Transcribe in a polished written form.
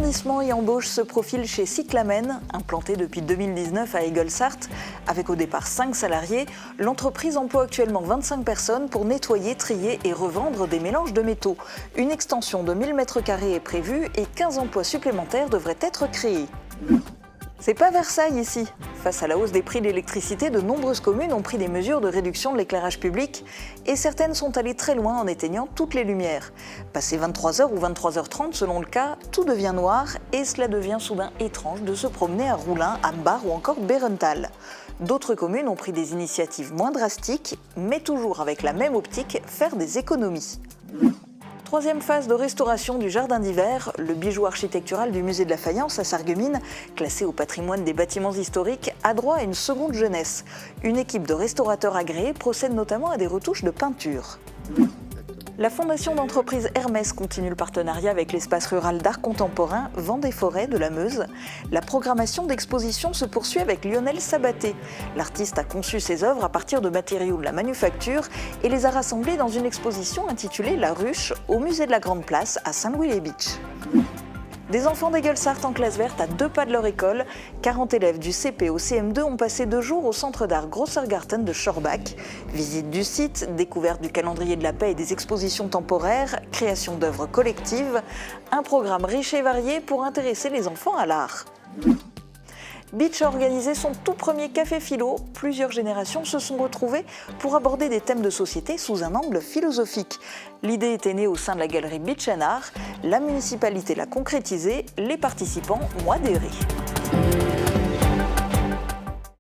Verdissement et embauche se profilent chez Cyclamen, implanté depuis 2019 à Eagles-Hart. Avec au départ 5 salariés, l'entreprise emploie actuellement 25 personnes pour nettoyer, trier et revendre des mélanges de métaux. Une extension de 1000 m² est prévue et 15 emplois supplémentaires devraient être créés. C'est pas Versailles ici. Face à la hausse des prix de l'électricité, de nombreuses communes ont pris des mesures de réduction de l'éclairage public et certaines sont allées très loin en éteignant toutes les lumières. Passé 23h ou 23h30 selon le cas, tout devient noir et cela devient soudain étrange de se promener à Roulin, à Bar ou encore Bérenthal. D'autres communes ont pris des initiatives moins drastiques, mais toujours avec la même optique, faire des économies. Troisième phase de restauration du jardin d'hiver, le bijou architectural du musée de la Faïence à Sarreguemines, classé au patrimoine des bâtiments historiques, a droit à une seconde jeunesse. Une équipe de restaurateurs agréés procède notamment à des retouches de peinture. La fondation d'entreprise Hermès continue le partenariat avec l'espace rural d'art contemporain Vendée-Forêt de la Meuse. La programmation d'exposition se poursuit avec Lionel Sabaté. L'artiste a conçu ses œuvres à partir de matériaux de la manufacture et les a rassemblés dans une exposition intitulée La Ruche au musée de la Grande Place à Saint-Louis-les-Bitches. Des enfants d'Eagles-Hart en classe verte à 2 pas de leur école, 40 élèves du CP au CM2 ont passé 2 jours au centre d'art Grossergarten de Schorbach. Visite du site, découverte du calendrier de la paix et des expositions temporaires, création d'œuvres collectives, un programme riche et varié pour intéresser les enfants à l'art. Bitch a organisé son tout premier café philo. Plusieurs générations se sont retrouvées pour aborder des thèmes de société sous un angle philosophique. L'idée était née au sein de la galerie Bitch & Art. La municipalité l'a concrétisée. Les participants ont adhéré.